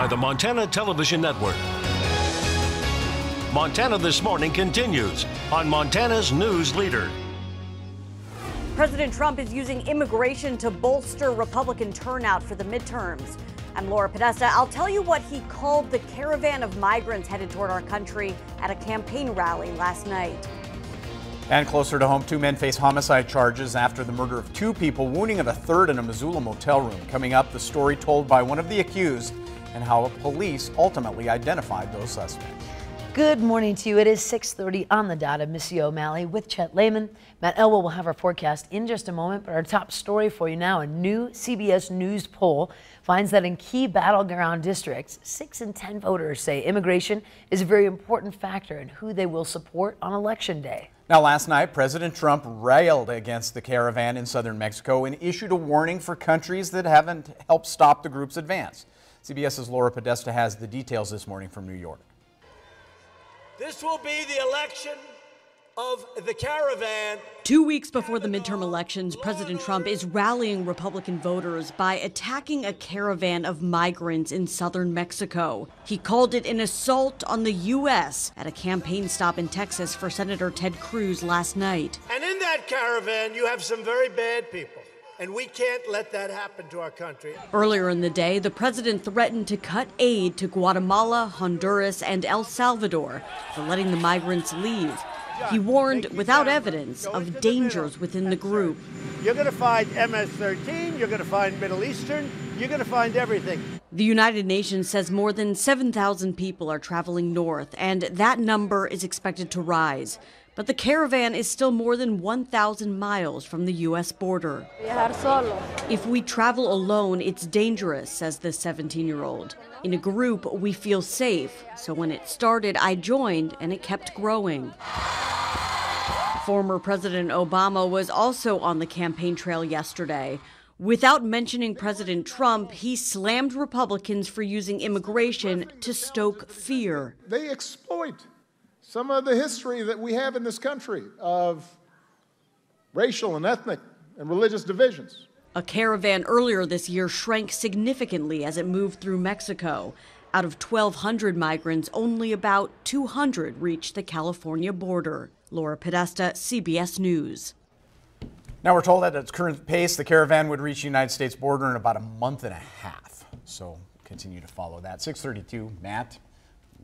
by the Montana Television Network. Montana This Morning continues on Montana's News Leader. President Trump is using immigration to bolster Republican turnout for the midterms. I'm Laura Podesta. I'll tell you what he called the caravan of migrants headed toward our country at a campaign rally last night. And closer to home, 2 men face homicide charges after the murder of 2 people, wounding of a third in a Missoula motel room. Coming up, the story told by one of the accused and how police ultimately identified those suspects. Good morning to you. It is 6:30 on the dot. I'm Missy O'Malley with Chet Lehman. Matt Elwell will have our forecast in just a moment, but our top story for you now, a new CBS News poll finds that in key battleground districts, 6 in 10 voters say immigration is a very important factor in who they will support on Election Day. Now, last night, President Trump railed against the caravan in southern Mexico and issued a warning for countries that haven't helped stop the group's advance. CBS's Laura Podesta has the details this morning from New York. This will be the election of the caravan. 2 weeks before the midterm elections, President Trump is rallying Republican voters by attacking a caravan of migrants in southern Mexico. He called it an assault on the U.S. at a campaign stop in Texas for Senator Ted Cruz last night. And in that caravan, you have some very bad people. And we can't let that happen to our country. Earlier in the day, the president threatened to cut aid to Guatemala, Honduras, and El Salvador for letting the migrants leave. He warned, without evidence, of dangers within the group. You're going to find MS-13, you're going to find Middle Eastern, you're going to find everything. The United Nations says more than 7,000 people are traveling north, and that number is expected to rise. But the caravan is still more than 1,000 miles from the U.S. border. If we travel alone, it's dangerous, says this 17-year-old. In a group, we feel safe. So when it started, I joined, and it kept growing. Former President Obama was also on the campaign trail yesterday. Without mentioning President Trump, he slammed Republicans for using immigration to stoke fear. They exploit some of the history that we have in this country of racial and ethnic and religious divisions. A caravan earlier this year shrank significantly as it moved through Mexico. Out of 1,200 migrants, only about 200 reached the California border. Laura Podesta, CBS News. Now we're told that at its current pace, the caravan would reach the United States border in about a month and a half. So continue to follow that. 6:32, Matt.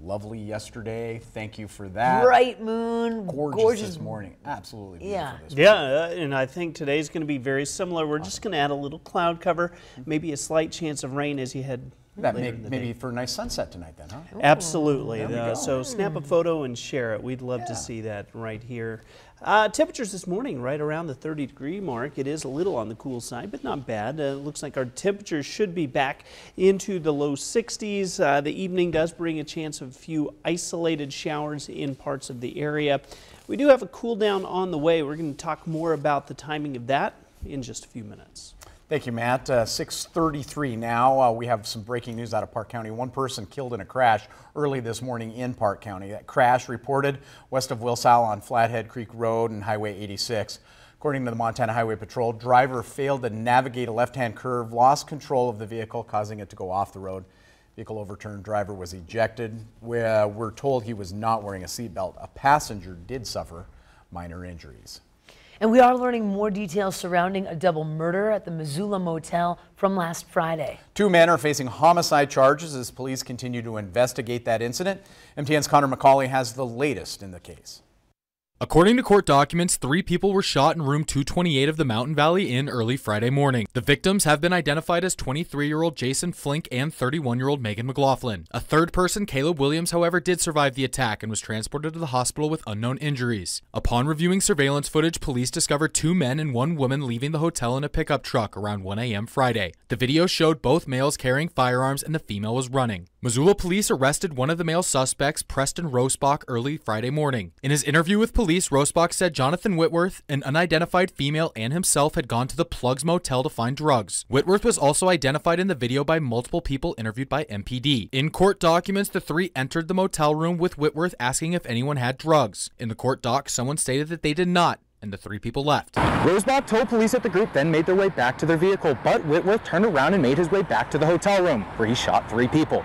Lovely yesterday. Thank you for that. Bright moon. Gorgeous this morning. Absolutely beautiful this morning. Yeah, and I think today's going to be very similar. We're just going to add a little cloud cover, maybe a slight chance of rain as you head that maybe for a nice sunset tonight then, huh? Ooh, absolutely. So snap a photo and share it. We'd love to see that right here. Temperatures this morning right around the 30-degree mark. It is a little on the cool side, but not bad. Looks like our temperatures should be back into the low 60s. The evening does bring a chance of a few isolated showers in parts of the area. We do have a cool down on the way. We're going to talk more about the timing of that in just a few minutes. Thank you, Matt. 6:33 now. We have some breaking news out of Park County. One person killed in a crash early this morning in Park County. That crash reported west of Wilsall on Flathead Creek Road and Highway 86. According to the Montana Highway Patrol, driver failed to navigate a left-hand curve, lost control of the vehicle, causing it to go off the road. Vehicle overturned, driver was ejected. We're told he was not wearing a seatbelt. A passenger did suffer minor injuries. And we are learning more details surrounding a double murder at the Missoula Motel from last Friday. 2 men are facing homicide charges as police continue to investigate that incident. MTN's Connor McCauley has the latest in the case. According to court documents, 3 people were shot in room 228 of the Mountain Valley Inn early Friday morning. The victims have been identified as 23-year-old Jason Flink and 31-year-old Megan McLaughlin. A third person, Caleb Williams, however, did survive the attack and was transported to the hospital with unknown injuries. Upon reviewing surveillance footage, police discovered 2 men and 1 woman leaving the hotel in a pickup truck around 1 a.m. Friday. The video showed both males carrying firearms and the female was running. Missoula police arrested one of the male suspects, Preston Rosbach, early Friday morning. In his interview with police, Rosbach said Jonathan Whitworth, an unidentified female, and himself had gone to the Plugs Motel to find drugs. Whitworth was also identified in the video by multiple people interviewed by MPD. In court documents, the 3 entered the motel room with Whitworth asking if anyone had drugs. In the court doc, someone stated that they did not, and the 3 people left. Rosbach told police that the group then made their way back to their vehicle, but Whitworth turned around and made his way back to the hotel room, where he shot 3 people.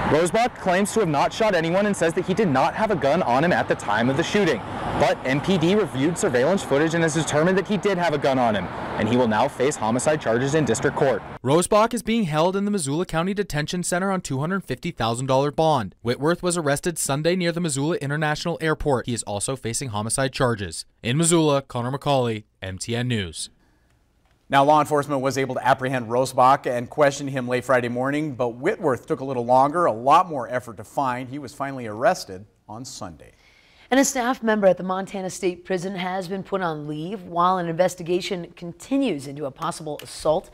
Rosebach claims to have not shot anyone and says that he did not have a gun on him at the time of the shooting. But MPD reviewed surveillance footage and has determined that he did have a gun on him, and he will now face homicide charges in district court. Rosebach is being held in the Missoula County Detention Center on $250,000 bond. Whitworth was arrested Sunday near the Missoula International Airport. He is also facing homicide charges. In Missoula, Connor McCauley, MTN News. Now, law enforcement was able to apprehend Rosebach and question him late Friday morning, but Whitworth took a little longer, a lot more effort to find. He was finally arrested on Sunday. And a staff member at the Montana State Prison has been put on leave while an investigation continues into a possible assault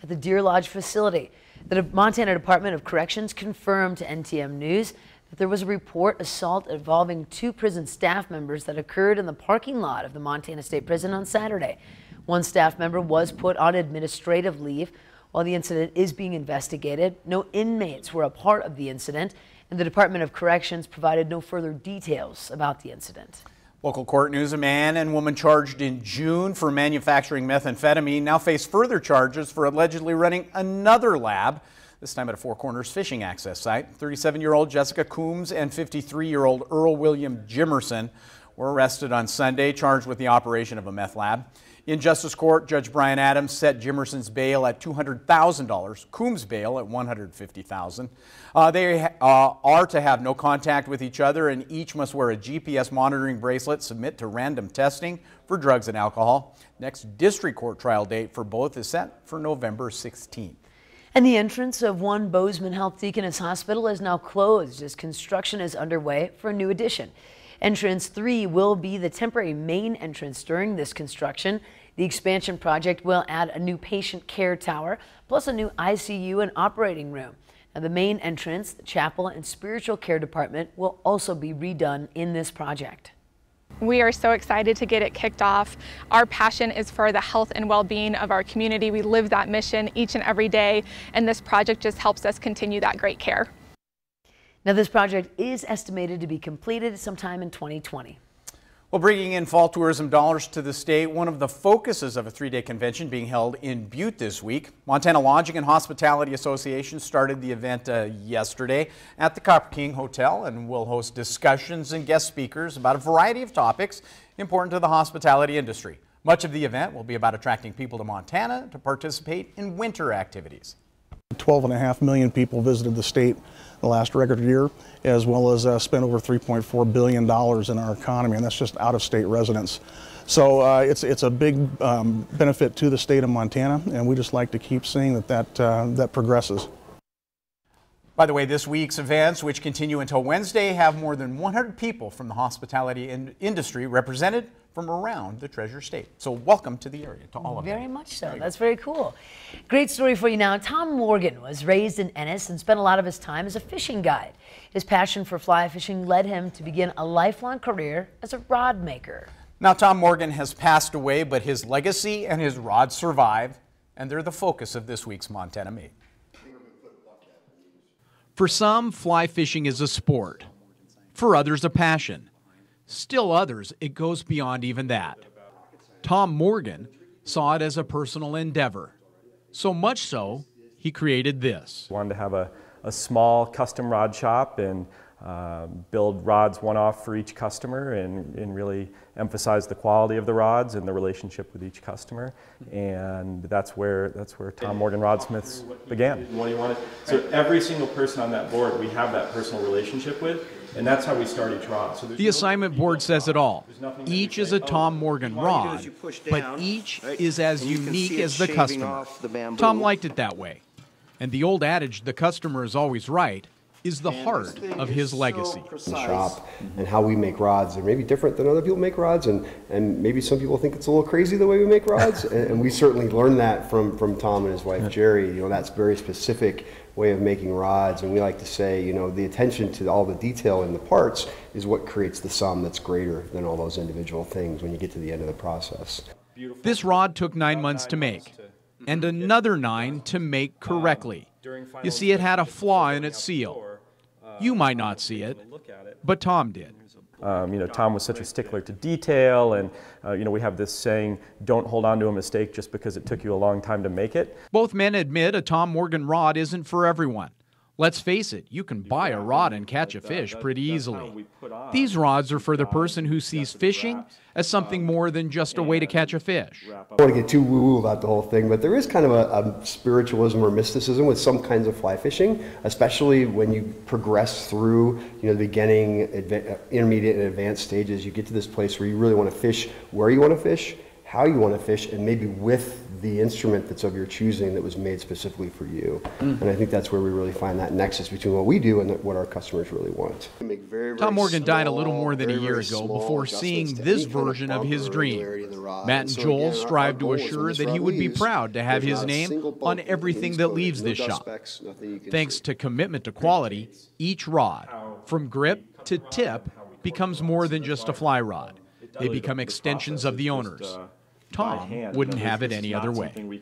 at the Deer Lodge facility. The Montana Department of Corrections confirmed to NTM News that there was a report assault involving 2 prison staff members that occurred in the parking lot of the Montana State Prison on Saturday. One staff member was put on administrative leave while the incident is being investigated. No inmates were a part of the incident, and the Department of Corrections provided no further details about the incident. Local court news: a man and woman charged in June for manufacturing methamphetamine now face further charges for allegedly running another lab, this time at a Four Corners fishing access site. 37-year-old Jessica Coombs and 53-year-old Earl William Jimerson were arrested on Sunday, charged with the operation of a meth lab. In Justice Court, Judge Brian Adams set Jimerson's bail at $200,000, Coombs' bail at $150,000. They are to have no contact with each other, and each must wear a GPS monitoring bracelet, submit to random testing for drugs and alcohol. Next district court trial date for both is set for November 16th. And the entrance of One Bozeman Health Deaconess Hospital is now closed as construction is underway for a new addition. Entrance 3 will be the temporary main entrance during this construction. The expansion project will add a new patient care tower, plus a new ICU and operating room. Now, the main entrance, the chapel, and spiritual care department will also be redone in this project. We are so excited to get it kicked off. Our passion is for the health and well-being of our community. We live that mission each and every day, and this project just helps us continue that great care. Now, this project is estimated to be completed sometime in 2020. Well, bringing in fall tourism dollars to the state, one of the focuses of a 3-day convention being held in Butte this week. Montana Lodging and Hospitality Association started the event yesterday at the Copper King Hotel and will host discussions and guest speakers about a variety of topics important to the hospitality industry. Much of the event will be about attracting people to Montana to participate in winter activities. 12.5 million people visited the state the last record year, as well as spent over $3.4 billion in our economy, and that's just out-of-state residents. So it's a big benefit to the state of Montana, and we just like to keep seeing that progresses. By the way, this week's events, which continue until Wednesday, have more than 100 people from the hospitality industry represented from around the Treasure State. So welcome to the area, to all of them. Very much so. That's very cool. Great story for you now. Tom Morgan was raised in Ennis and spent a lot of his time as a fishing guide. His passion for fly fishing led him to begin a lifelong career as a rod maker. Now, Tom Morgan has passed away, but his legacy and his rods survive, and they're the focus of this week's Montana Made. For some, fly fishing is a sport. For others, a passion. Still others, it goes beyond even that. Tom Morgan saw it as a personal endeavor. So much so, he created this. Wanted to have a small custom rod shop and build rods one-off for each customer and really emphasize the quality of the rods and the relationship with each customer. And that's where Tom Morgan Rodsmiths began. So every single person on that board we have that personal relationship with, and that's how we start each rod. So the assignment board says it all. Each is a Tom Morgan rod, but each is as unique as the customer. Tom liked it that way. And the old adage, the customer is always right, is the heart of his legacy. The shop and how we make rods are maybe different than other people make rods, and maybe some people think it's a little crazy the way we make rods, and we certainly learned that from Tom and his wife Jerry. You know, that's very specific way of making rods, and we like to say, you know, the attention to all the detail in the parts is what creates the sum that's greater than all those individual things when you get to the end of the process. This rod took 9 months to make, and another 9 to make correctly. You see, it had a flaw in its seal. You might not see it, but Tom did. You know, Tom was such a stickler to detail, and you know, we have this saying, don't hold on to a mistake just because it took you a long time to make it. Both men admit a Tom Morgan rod isn't for everyone. Let's face it, you can buy a rod and catch a fish pretty easily. These rods are for the person who sees fishing as something more than just a way to catch a fish. I don't want to get too woo-woo about the whole thing, but there is kind of a spiritualism or mysticism with some kinds of fly fishing, especially when you progress through, the beginning, intermediate, and advanced stages. You get to this place where you really want to fish where you want to fish, how you want to fish, and maybe with the instrument that's of your choosing that was made specifically for you. And I think that's where we really find that nexus between what we do and what our customers really want. Tom Morgan died a little more than a year ago before seeing this version of his dream. Matt and Joel strive to assure that he would be proud to have his name on everything that leaves this shop. Thanks to commitment to quality, each rod, from grip to tip, becomes more than just a fly rod. They become extensions of the owners. Tom wouldn't have it any other way.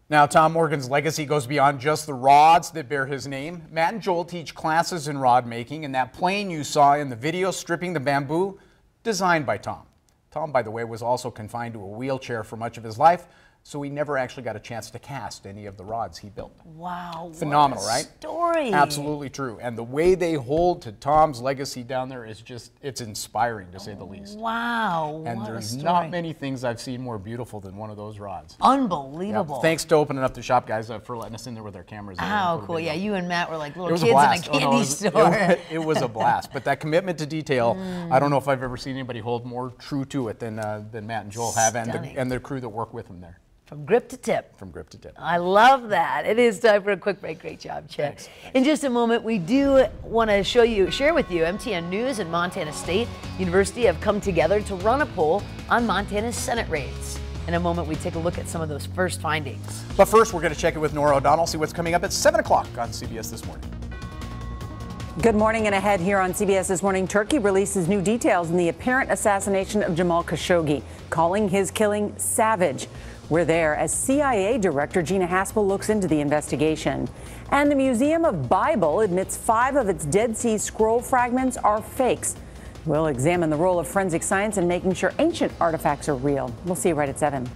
Now, Tom Morgan's legacy goes beyond just the rods that bear his name. Matt and Joel teach classes in rod making, and that plane you saw in the video stripping the bamboo, designed by Tom. Tom, by the way, was also confined to a wheelchair for much of his life, so he never actually got a chance to cast any of the rods he built. Wow. Phenomenal, what a right? Story. Absolutely true. And the way they hold to Tom's legacy down there is just, it's inspiring to say the least. Wow. And what there's a story. not many things I've seen more beautiful than one of those rods. Unbelievable. Yeah. Thanks to opening up the shop, guys, for letting us in there with our cameras. Oh, cool. Yeah, you and Matt were like little kids in a candy store. It was a blast. But that commitment to detail, I don't know if I've ever seen anybody hold more true to it than Matt and Joel have, and the crew that work with them there. From grip to tip. From grip to tip. I love that. It is time for a quick break. Great job, Chet. Thanks. In just a moment, we do want to share with you, MTN News and Montana State University have come together to run a poll on Montana's Senate rates. In a moment, we take a look at some of those first findings. But first, we're going to check in with Nora O'Donnell, see what's coming up at 7 o'clock on CBS This Morning. Good morning, and ahead here on CBS This Morning, Turkey releases new details in the apparent assassination of Jamal Khashoggi, calling his killing savage. We're there as CIA Director Gina Haspel looks into the investigation. And the Museum of Bible admits 5 of its Dead Sea Scroll fragments are fakes. We'll examine the role of forensic science in making sure ancient artifacts are real. We'll see you right at 7.